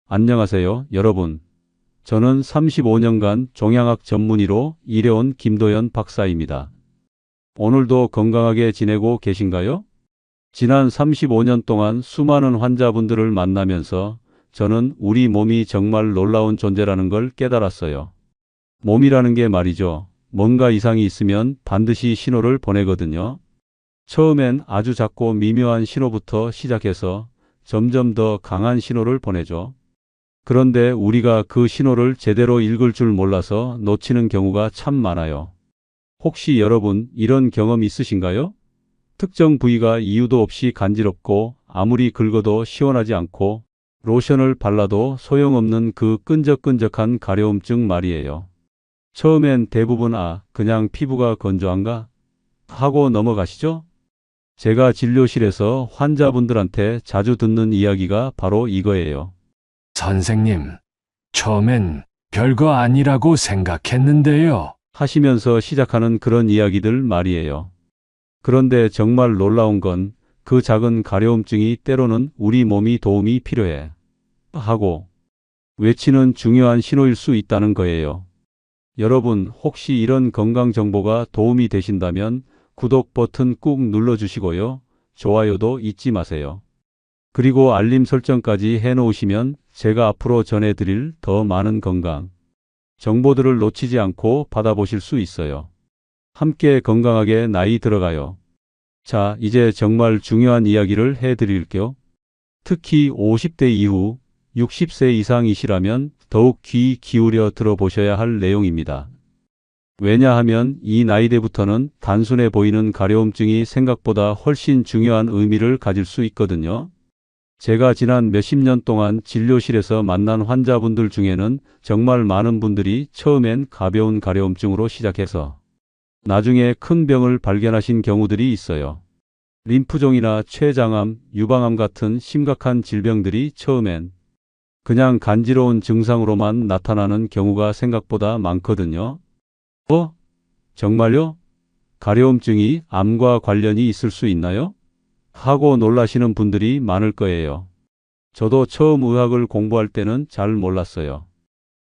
안녕하세요, 여러분. 저는 35년간 종양학 전문의로 일해온 김도연 박사입니다. 오늘도 건강하게 지내고 계신가요? 지난 35년 동안 수많은 환자분들을 만나면서 저는 우리 몸이 정말 놀라운 존재라는 걸 깨달았어요. 몸이라는 게 말이죠. 뭔가 이상이 있으면 반드시 신호를 보내거든요. 처음엔 아주 작고 미묘한 신호부터 시작해서 점점 더 강한 신호를 보내죠. 그런데 우리가 그 신호를 제대로 읽을 줄 몰라서 놓치는 경우가 참 많아요. 혹시 여러분 이런 경험 있으신가요? 특정 부위가 이유도 없이 간지럽고 아무리 긁어도 시원하지 않고 로션을 발라도 소용없는 그 끈적끈적한 가려움증 말이에요. 처음엔 대부분 그냥 피부가 건조한가? 하고 넘어가시죠? 제가 진료실에서 환자분들한테 자주 듣는 이야기가 바로 이거예요. 선생님, 처음엔 별거 아니라고 생각했는데요. 하시면서 시작하는 그런 이야기들 말이에요. 그런데 정말 놀라운 건 그 작은 가려움증이 때로는 우리 몸이 도움이 필요해 하고 외치는 중요한 신호일 수 있다는 거예요. 여러분 혹시 이런 건강 정보가 도움이 되신다면 구독 버튼 꾹 눌러주시고요. 좋아요도 잊지 마세요. 그리고 알림 설정까지 해놓으시면 제가 앞으로 전해드릴 더 많은 건강 정보들을 놓치지 않고 받아보실 수 있어요. 함께 건강하게 나이 들어가요. 자, 이제 정말 중요한 이야기를 해드릴게요. 특히 50대 이후 60세 이상이시라면 더욱 귀 기울여 들어보셔야 할 내용입니다. 왜냐하면 이 나이대부터는 단순해 보이는 가려움증이 생각보다 훨씬 중요한 의미를 가질 수 있거든요. 제가 지난 몇십 년 동안 진료실에서 만난 환자분들 중에는 정말 많은 분들이 처음엔 가벼운 가려움증으로 시작해서 나중에 큰 병을 발견하신 경우들이 있어요. 림프종이나 췌장암, 유방암 같은 심각한 질병들이 처음엔 그냥 간지러운 증상으로만 나타나는 경우가 생각보다 많거든요. 정말요? 가려움증이 암과 관련이 있을 수 있나요? 하고 놀라시는 분들이 많을 거예요. 저도 처음 의학을 공부할 때는 잘 몰랐어요.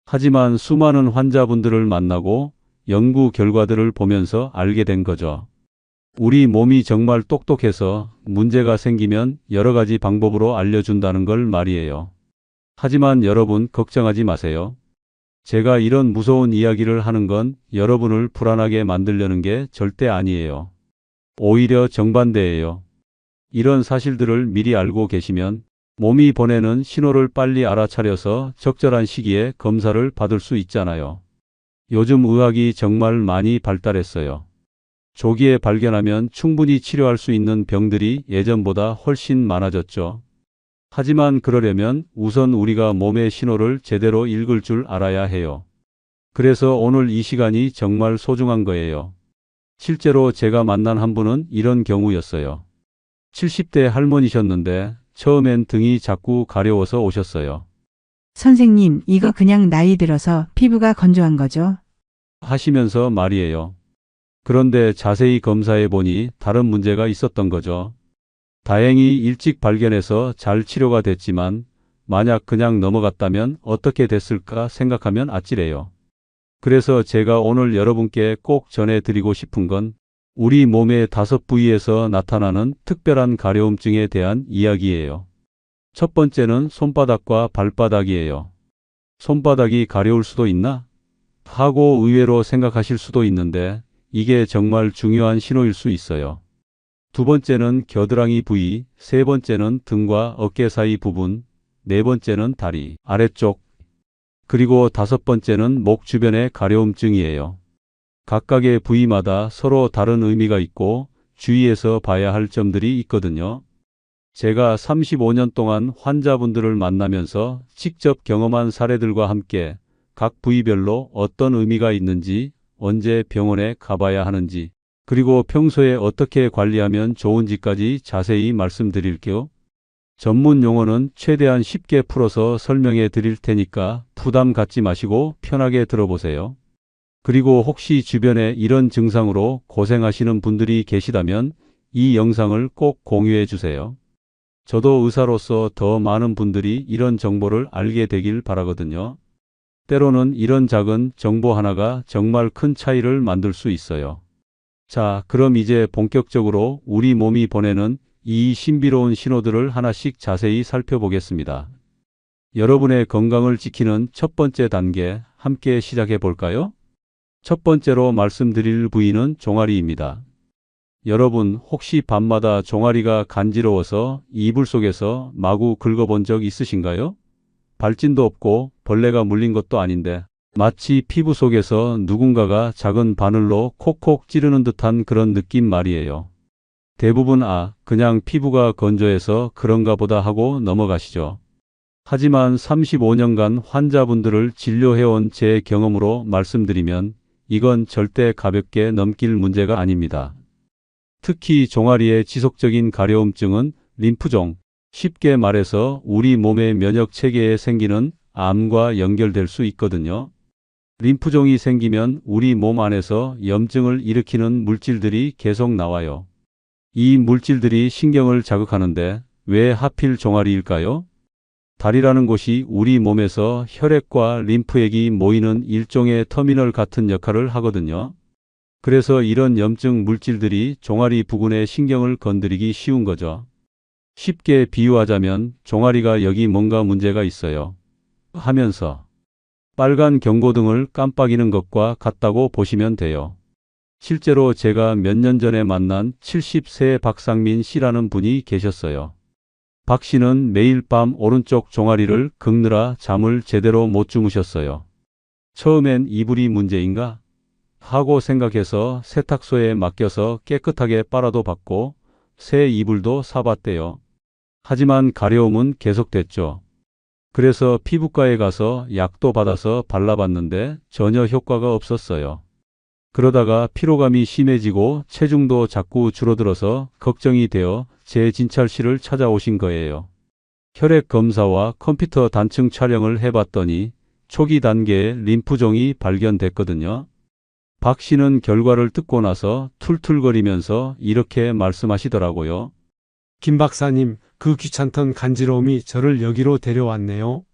하지만 수많은 환자분들을 만나고 연구 결과들을 보면서 알게 된 거죠. 우리 몸이 정말 똑똑해서 문제가 생기면 여러 가지 방법으로 알려준다는 걸 말이에요. 하지만 여러분 걱정하지 마세요. 제가 이런 무서운 이야기를 하는 건 여러분을 불안하게 만들려는 게 절대 아니에요. 오히려 정반대예요. 이런 사실들을 미리 알고 계시면 몸이 보내는 신호를 빨리 알아차려서 적절한 시기에 검사를 받을 수 있잖아요. 요즘 의학이 정말 많이 발달했어요. 조기에 발견하면 충분히 치료할 수 있는 병들이 예전보다 훨씬 많아졌죠. 하지만 그러려면 우선 우리가 몸의 신호를 제대로 읽을 줄 알아야 해요. 그래서 오늘 이 시간이 정말 소중한 거예요. 실제로 제가 만난 한 분은 이런 경우였어요. 70대 할머니셨는데 처음엔 등이 자꾸 가려워서 오셨어요. 선생님, 이거 그냥 나이 들어서 피부가 건조한 거죠? 하시면서 말이에요. 그런데 자세히 검사해 보니 다른 문제가 있었던 거죠. 다행히 일찍 발견해서 잘 치료가 됐지만 만약 그냥 넘어갔다면 어떻게 됐을까 생각하면 아찔해요. 그래서 제가 오늘 여러분께 꼭 전해드리고 싶은 건 우리 몸의 5부위에서 나타나는 특별한 가려움증에 대한 이야기예요. 첫 번째는 손바닥과 발바닥이에요. 손바닥이 가려울 수도 있나? 하고 의외로 생각하실 수도 있는데 이게 정말 중요한 신호일 수 있어요. 두 번째는 겨드랑이 부위, 세 번째는 등과 어깨 사이 부분, 네 번째는 다리 아래쪽, 그리고 다섯 번째는 목 주변의 가려움증이에요. 각각의 부위마다 서로 다른 의미가 있고 주의해서 봐야 할 점들이 있거든요. 제가 35년 동안 환자분들을 만나면서 직접 경험한 사례들과 함께 각 부위별로 어떤 의미가 있는지, 언제 병원에 가봐야 하는지, 그리고 평소에 어떻게 관리하면 좋은지까지 자세히 말씀드릴게요. 전문 용어는 최대한 쉽게 풀어서 설명해 드릴 테니까 부담 갖지 마시고 편하게 들어보세요. 그리고 혹시 주변에 이런 증상으로 고생하시는 분들이 계시다면 이 영상을 꼭 공유해 주세요. 저도 의사로서 더 많은 분들이 이런 정보를 알게 되길 바라거든요. 때로는 이런 작은 정보 하나가 정말 큰 차이를 만들 수 있어요. 자, 그럼 이제 본격적으로 우리 몸이 보내는 이 신비로운 신호들을 하나씩 자세히 살펴보겠습니다. 여러분의 건강을 지키는 첫 번째 단계, 함께 시작해 볼까요? 첫 번째로 말씀드릴 부위는 종아리입니다. 여러분, 혹시 밤마다 종아리가 간지러워서 이불 속에서 마구 긁어본 적 있으신가요? 발진도 없고 벌레가 물린 것도 아닌데 마치 피부 속에서 누군가가 작은 바늘로 콕콕 찌르는 듯한 그런 느낌 말이에요. 대부분 그냥 피부가 건조해서 그런가 보다 하고 넘어가시죠. 하지만 35년간 환자분들을 진료해온 제 경험으로 말씀드리면 이건 절대 가볍게 넘길 문제가 아닙니다. 특히 종아리의 지속적인 가려움증은 림프종, 쉽게 말해서 우리 몸의 면역 체계에 생기는 암과 연결될 수 있거든요. 림프종이 생기면 우리 몸 안에서 염증을 일으키는 물질들이 계속 나와요. 이 물질들이 신경을 자극하는데 왜 하필 종아리일까요? 다리라는 곳이 우리 몸에서 혈액과 림프액이 모이는 일종의 터미널 같은 역할을 하거든요. 그래서 이런 염증 물질들이 종아리 부근의 신경을 건드리기 쉬운 거죠. 쉽게 비유하자면 종아리가 여기 뭔가 문제가 있어요 하면서 빨간 경고등을 깜빡이는 것과 같다고 보시면 돼요. 실제로 제가 몇 년 전에 만난 70세 박상민 씨라는 분이 계셨어요. 박 씨는 매일 밤 오른쪽 종아리를 긁느라 잠을 제대로 못 주무셨어요. 처음엔 이불이 문제인가 하고 생각해서 세탁소에 맡겨서 깨끗하게 빨아도 받고 새 이불도 사봤대요. 하지만 가려움은 계속됐죠. 그래서 피부과에 가서 약도 받아서 발라봤는데 전혀 효과가 없었어요. 그러다가 피로감이 심해지고 체중도 자꾸 줄어들어서 걱정이 되어 제 진찰실을 찾아오신 거예요. 혈액 검사와 컴퓨터 단층 촬영을 해봤더니 초기 단계의 림프종이 발견됐거든요. 박 씨는 결과를 듣고 나서 툴툴거리면서 이렇게 말씀하시더라고요. 김 박사님, 그 귀찮던 간지러움이 저를 여기로 데려왔네요.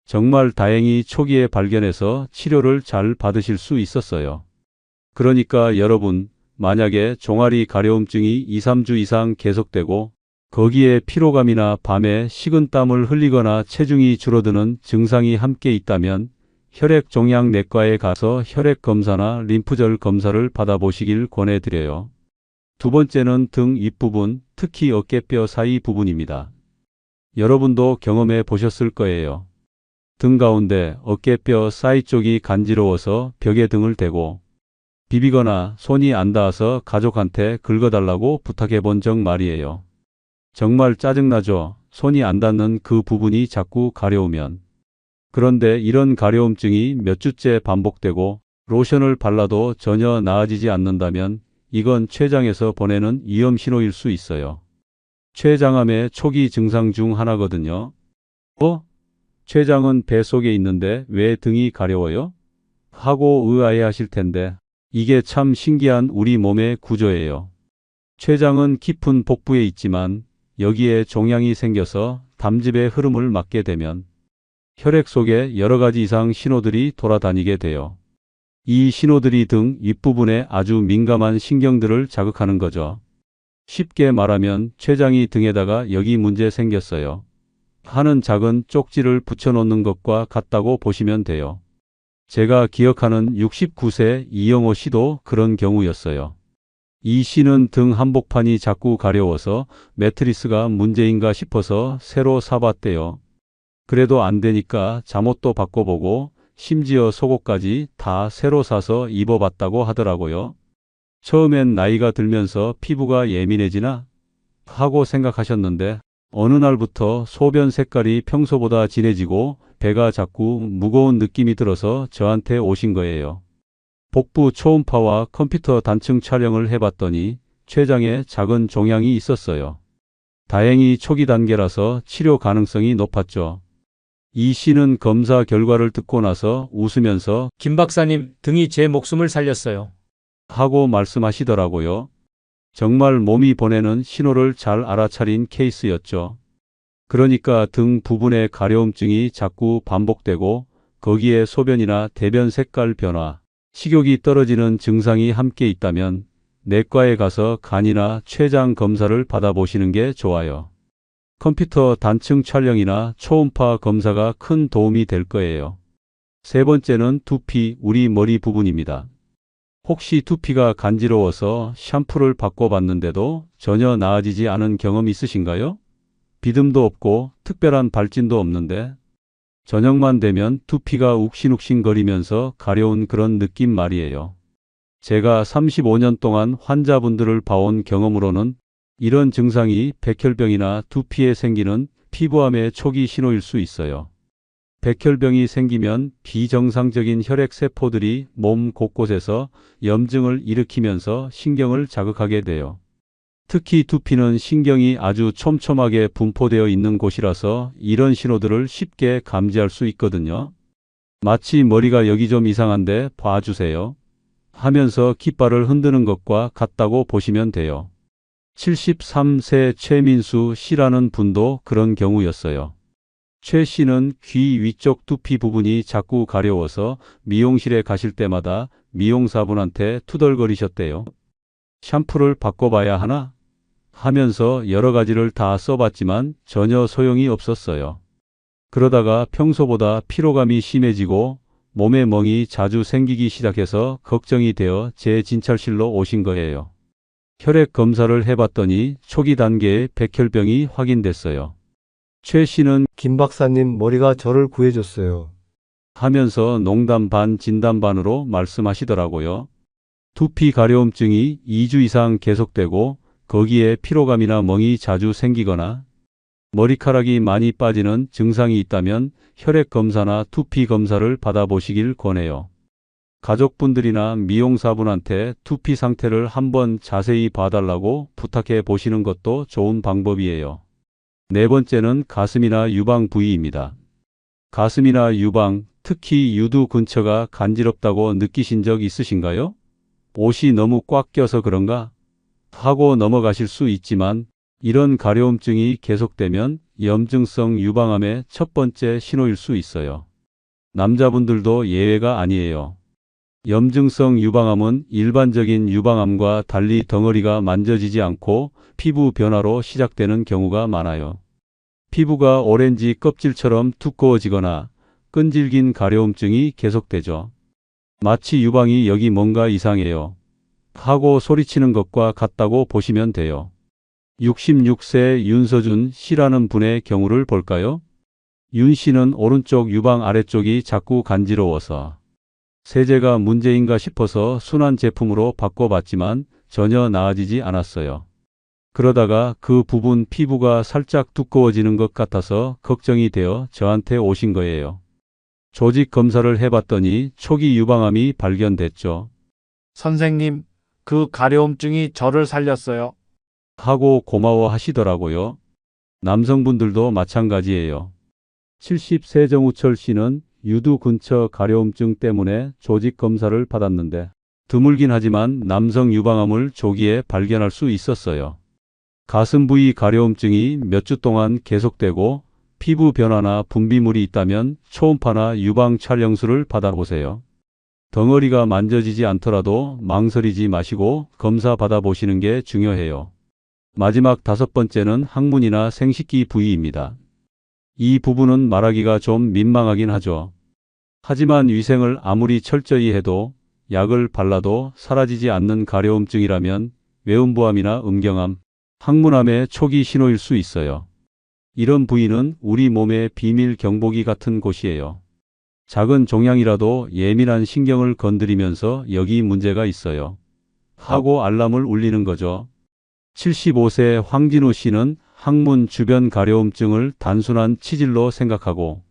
정말 다행히 초기에 발견해서 치료를 잘 받으실 수 있었어요. 그러니까 여러분, 만약에 종아리 가려움증이 2, 3주 이상 계속되고 거기에 피로감이나 밤에 식은땀을 흘리거나 체중이 줄어드는 증상이 함께 있다면 혈액종양내과에 가서 혈액 검사나 림프절 검사를 받아보시길 권해드려요. 두 번째는 등 윗부분, 특히 어깨뼈 사이 부분입니다. 여러분도 경험해 보셨을 거예요. 등 가운데 어깨뼈 사이 쪽이 간지러워서 벽에 등을 대고 비비거나 손이 안 닿아서 가족한테 긁어달라고 부탁해 본 적 말이에요. 정말 짜증나죠? 손이 안 닿는 그 부분이 자꾸 가려우면. 그런데 이런 가려움증이 몇 주째 반복되고 로션을 발라도 전혀 나아지지 않는다면 이건 췌장에서 보내는 위험 신호일 수 있어요. 췌장암의 초기 증상 중 하나거든요. 췌장은 배 속에 있는데 왜 등이 가려워요? 하고 의아해하실 텐데 이게 참 신기한 우리 몸의 구조예요. 췌장은 깊은 복부에 있지만 여기에 종양이 생겨서 담즙의 흐름을 막게 되면 혈액 속에 여러 가지 이상 신호들이 돌아다니게 돼요. 이 신호들이 등 윗부분에 아주 민감한 신경들을 자극하는 거죠. 쉽게 말하면 췌장이 등에다가 여기 문제 생겼어요 하는 작은 쪽지를 붙여놓는 것과 같다고 보시면 돼요. 제가 기억하는 69세 이영호 씨도 그런 경우였어요. 이 씨는 등 한복판이 자꾸 가려워서 매트리스가 문제인가 싶어서 새로 사봤대요. 그래도 안 되니까 잠옷도 바꿔보고 심지어 속옷까지 다 새로 사서 입어봤다고 하더라고요. 처음엔 나이가 들면서 피부가 예민해지나 하고 생각하셨는데 어느 날부터 소변 색깔이 평소보다 진해지고 배가 자꾸 무거운 느낌이 들어서 저한테 오신 거예요. 복부 초음파와 컴퓨터 단층 촬영을 해봤더니 췌장에 작은 종양이 있었어요. 다행히 초기 단계라서 치료 가능성이 높았죠. 이 씨는 검사 결과를 듣고 나서 웃으면서 김 박사님, 등이 제 목숨을 살렸어요. 하고 말씀하시더라고요. 정말 몸이 보내는 신호를 잘 알아차린 케이스였죠. 그러니까 등 부분의 가려움증이 자꾸 반복되고 거기에 소변이나 대변 색깔 변화, 식욕이 떨어지는 증상이 함께 있다면 내과에 가서 간이나 췌장 검사를 받아보시는 게 좋아요. 컴퓨터 단층 촬영이나 초음파 검사가 큰 도움이 될 거예요. 세 번째는 두피, 우리 머리 부분입니다. 혹시 두피가 간지러워서 샴푸를 바꿔봤는데도 전혀 나아지지 않은 경험 있으신가요? 비듬도 없고 특별한 발진도 없는데 저녁만 되면 두피가 욱신욱신거리면서 가려운 그런 느낌 말이에요. 제가 35년 동안 환자분들을 봐온 경험으로는 이런 증상이 백혈병이나 두피에 생기는 피부암의 초기 신호일 수 있어요. 백혈병이 생기면 비정상적인 혈액세포들이 몸 곳곳에서 염증을 일으키면서 신경을 자극하게 돼요. 특히 두피는 신경이 아주 촘촘하게 분포되어 있는 곳이라서 이런 신호들을 쉽게 감지할 수 있거든요. 마치 머리가 여기 좀 이상한데 봐주세요 하면서 깃발을 흔드는 것과 같다고 보시면 돼요. 73세 최민수 씨라는 분도 그런 경우였어요. 최 씨는 귀 위쪽 두피 부분이 자꾸 가려워서 미용실에 가실 때마다 미용사분한테 투덜거리셨대요. 샴푸를 바꿔봐야 하나? 하면서 여러 가지를 다 써봤지만 전혀 소용이 없었어요. 그러다가 평소보다 피로감이 심해지고 몸에 멍이 자주 생기기 시작해서 걱정이 되어 제 진찰실로 오신 거예요. 혈액 검사를 해봤더니 초기 단계의 백혈병이 확인됐어요. 최 씨는 김 박사님 머리가 저를 구해줬어요. 하면서 농담 반 진담 반으로 말씀하시더라고요. 두피 가려움증이 2주 이상 계속되고 거기에 피로감이나 멍이 자주 생기거나 머리카락이 많이 빠지는 증상이 있다면 혈액 검사나 두피 검사를 받아보시길 권해요. 가족분들이나 미용사분한테 두피 상태를 한번 자세히 봐달라고 부탁해 보시는 것도 좋은 방법이에요. 네 번째는 가슴이나 유방 부위입니다. 가슴이나 유방, 특히 유두 근처가 간지럽다고 느끼신 적 있으신가요? 옷이 너무 꽉 껴서 그런가? 하고 넘어가실 수 있지만 이런 가려움증이 계속되면 염증성 유방암의 첫 번째 신호일 수 있어요. 남자분들도 예외가 아니에요. 염증성 유방암은 일반적인 유방암과 달리 덩어리가 만져지지 않고 피부 변화로 시작되는 경우가 많아요. 피부가 오렌지 껍질처럼 두꺼워지거나 끈질긴 가려움증이 계속되죠. 마치 유방이 여기 뭔가 이상해요 하고 소리치는 것과 같다고 보시면 돼요. 66세 윤서준 씨라는 분의 경우를 볼까요? 윤 씨는 오른쪽 유방 아래쪽이 자꾸 간지러워서 세제가 문제인가 싶어서 순한 제품으로 바꿔봤지만 전혀 나아지지 않았어요. 그러다가 그 부분 피부가 살짝 두꺼워지는 것 같아서 걱정이 되어 저한테 오신 거예요. 조직 검사를 해봤더니 초기 유방암이 발견됐죠. 선생님, 그 가려움증이 저를 살렸어요. 하고 고마워하시더라고요. 남성분들도 마찬가지예요. 70세 정우철 씨는 유두 근처 가려움증 때문에 조직 검사를 받았는데 드물긴 하지만 남성 유방암을 조기에 발견할 수 있었어요. 가슴 부위 가려움증이 몇 주 동안 계속되고 피부 변화나 분비물이 있다면 초음파나 유방 촬영술을 받아보세요. 덩어리가 만져지지 않더라도 망설이지 마시고 검사 받아보시는 게 중요해요. 마지막 다섯 번째는 항문이나 생식기 부위입니다. 이 부분은 말하기가 좀 민망하긴 하죠. 하지만 위생을 아무리 철저히 해도 약을 발라도 사라지지 않는 가려움증이라면 외음부암이나 음경암, 항문암의 초기 신호일 수 있어요. 이런 부위는 우리 몸의 비밀 경보기 같은 곳이에요. 작은 종양이라도 예민한 신경을 건드리면서 여기 문제가 있어요 하고 알람을 울리는 거죠. 75세 황진우 씨는 항문 주변 가려움증을 단순한 치질로 생각하고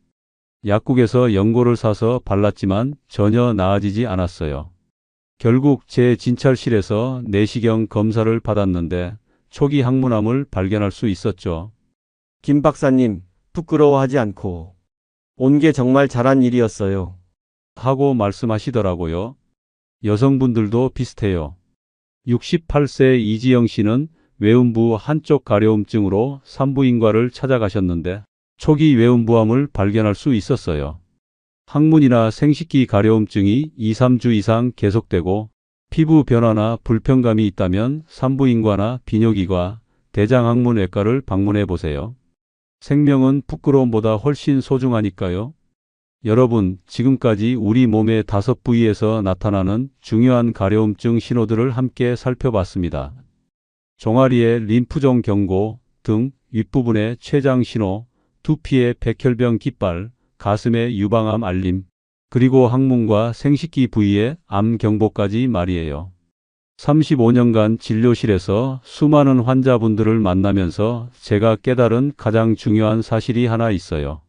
약국에서 연고를 사서 발랐지만 전혀 나아지지 않았어요. 결국 제 진찰실에서 내시경 검사를 받았는데 초기 항문암을 발견할 수 있었죠. 김 박사님, 부끄러워하지 않고 온 게 정말 잘한 일이었어요. 하고 말씀하시더라고요. 여성분들도 비슷해요. 68세 이지영 씨는 외음부 한쪽 가려움증으로 산부인과를 찾아가셨는데 초기 외음부암을 발견할 수 있었어요. 항문이나 생식기 가려움증이 2, 3주 이상 계속되고 피부 변화나 불편감이 있다면 산부인과나 비뇨기과, 대장학문외과를 방문해 보세요. 생명은 부끄러움보다 훨씬 소중하니까요. 여러분, 지금까지 우리 몸의 5부위에서 나타나는 중요한 가려움증 신호들을 함께 살펴봤습니다. 종아리의 림프종 경고, 등 윗부분의 췌장 신호, 두피의 백혈병 깃발, 가슴의 유방암 알림, 그리고 항문과 생식기 부위의 암 경보까지 말이에요. 35년간 진료실에서 수많은 환자분들을 만나면서 제가 깨달은 가장 중요한 사실이 하나 있어요.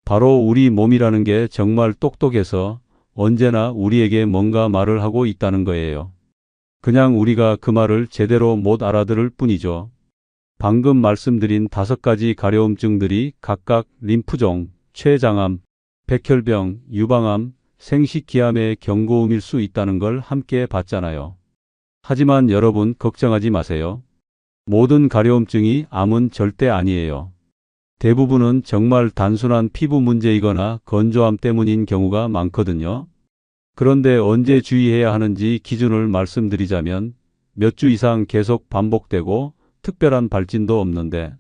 바로 우리 몸이라는 게 정말 똑똑해서 언제나 우리에게 뭔가 말을 하고 있다는 거예요. 그냥 우리가 그 말을 제대로 못 알아들을 뿐이죠. 방금 말씀드린 5가지 가려움증들이 각각 림프종, 췌장암, 백혈병, 유방암, 생식기암의 경고음일 수 있다는 걸 함께 봤잖아요. 하지만 여러분 걱정하지 마세요. 모든 가려움증이 암은 절대 아니에요. 대부분은 정말 단순한 피부 문제이거나 건조함 때문인 경우가 많거든요. 그런데 언제 주의해야 하는지 기준을 말씀드리자면 몇 주 이상 계속 반복되고 특별한 발진도 없는데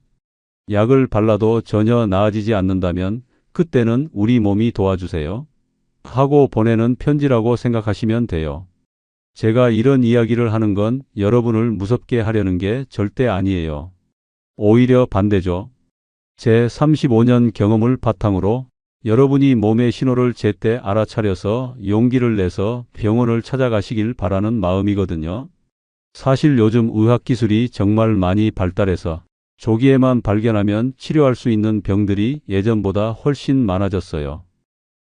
약을 발라도 전혀 나아지지 않는다면 그때는 우리 몸이 도와주세요 하고 보내는 편지라고 생각하시면 돼요. 제가 이런 이야기를 하는 건 여러분을 무섭게 하려는 게 절대 아니에요. 오히려 반대죠. 제 35년 경험을 바탕으로 여러분이 몸의 신호를 제때 알아차려서 용기를 내서 병원을 찾아가시길 바라는 마음이거든요. 사실 요즘 의학기술이 정말 많이 발달해서 조기에만 발견하면 치료할 수 있는 병들이 예전보다 훨씬 많아졌어요.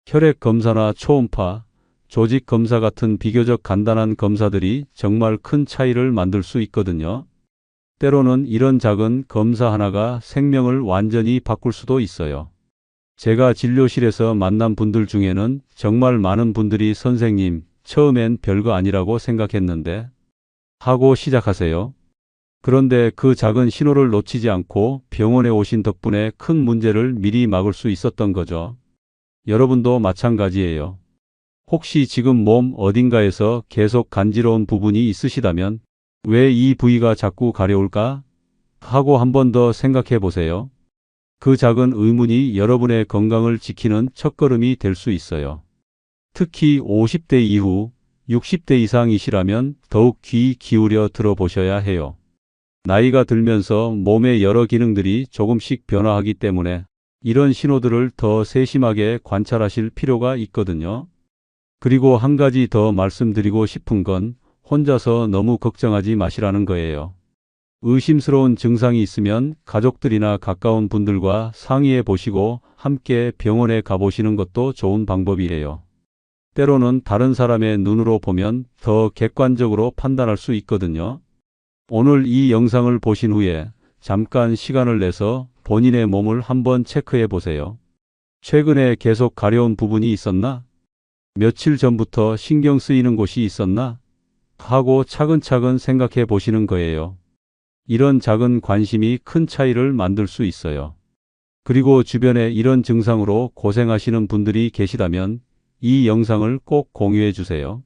혈액 검사나 초음파, 조직 검사 같은 비교적 간단한 검사들이 정말 큰 차이를 만들 수 있거든요. 때로는 이런 작은 검사 하나가 생명을 완전히 바꿀 수도 있어요. 제가 진료실에서 만난 분들 중에는 정말 많은 분들이 선생님, 처음엔 별거 아니라고 생각했는데 하고 시작하세요. 그런데 그 작은 신호를 놓치지 않고 병원에 오신 덕분에 큰 문제를 미리 막을 수 있었던 거죠. 여러분도 마찬가지예요. 혹시 지금 몸 어딘가에서 계속 간지러운 부분이 있으시다면 왜 이 부위가 자꾸 가려울까? 하고 한 번 더 생각해 보세요. 그 작은 의문이 여러분의 건강을 지키는 첫걸음이 될 수 있어요. 특히 50대 이후 60대 이상이시라면 더욱 귀 기울여 들어보셔야 해요. 나이가 들면서 몸의 여러 기능들이 조금씩 변화하기 때문에 이런 신호들을 더 세심하게 관찰하실 필요가 있거든요. 그리고 한 가지 더 말씀드리고 싶은 건 혼자서 너무 걱정하지 마시라는 거예요. 의심스러운 증상이 있으면 가족들이나 가까운 분들과 상의해 보시고 함께 병원에 가보시는 것도 좋은 방법이에요. 때로는 다른 사람의 눈으로 보면 더 객관적으로 판단할 수 있거든요. 오늘 이 영상을 보신 후에 잠깐 시간을 내서 본인의 몸을 한번 체크해 보세요. 최근에 계속 가려운 부분이 있었나? 며칠 전부터 신경 쓰이는 곳이 있었나? 하고 차근차근 생각해 보시는 거예요. 이런 작은 관심이 큰 차이를 만들 수 있어요. 그리고 주변에 이런 증상으로 고생하시는 분들이 계시다면 이 영상을 꼭 공유해 주세요.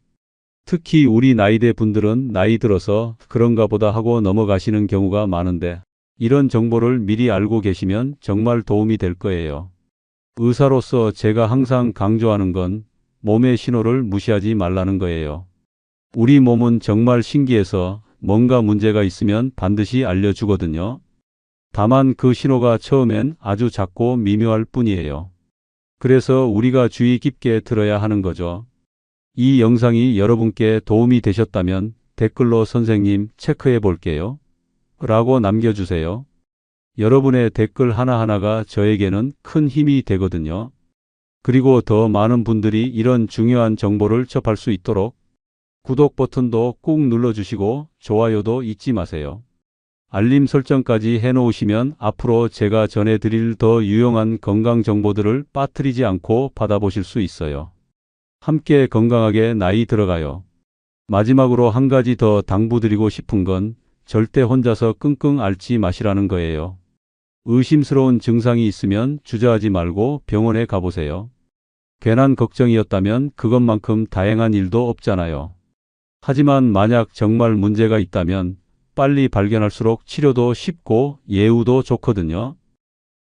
특히 우리 나이대 분들은 나이 들어서 그런가 보다 하고 넘어가시는 경우가 많은데 이런 정보를 미리 알고 계시면 정말 도움이 될 거예요. 의사로서 제가 항상 강조하는 건 몸의 신호를 무시하지 말라는 거예요. 우리 몸은 정말 신기해서 뭔가 문제가 있으면 반드시 알려주거든요. 다만 그 신호가 처음엔 아주 작고 미묘할 뿐이에요. 그래서 우리가 주의 깊게 들어야 하는 거죠. 이 영상이 여러분께 도움이 되셨다면 댓글로 선생님 체크해 볼게요 라고 남겨주세요. 여러분의 댓글 하나하나가 저에게는 큰 힘이 되거든요. 그리고 더 많은 분들이 이런 중요한 정보를 접할 수 있도록 구독 버튼도 꾹 눌러주시고 좋아요도 잊지 마세요. 알림 설정까지 해놓으시면 앞으로 제가 전해드릴 더 유용한 건강 정보들을 빠뜨리지 않고 받아보실 수 있어요. 함께 건강하게 나이 들어가요. 마지막으로 한 가지 더 당부드리고 싶은 건 절대 혼자서 끙끙 앓지 마시라는 거예요. 의심스러운 증상이 있으면 주저하지 말고 병원에 가보세요. 괜한 걱정이었다면 그것만큼 다행한 일도 없잖아요. 하지만 만약 정말 문제가 있다면 빨리 발견할수록 치료도 쉽고 예후도 좋거든요.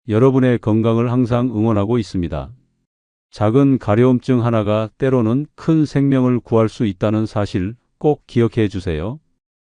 여러분의 건강을 항상 응원하고 있습니다. 작은 가려움증 하나가 때로는 큰 생명을 구할 수 있다는 사실 꼭 기억해 주세요.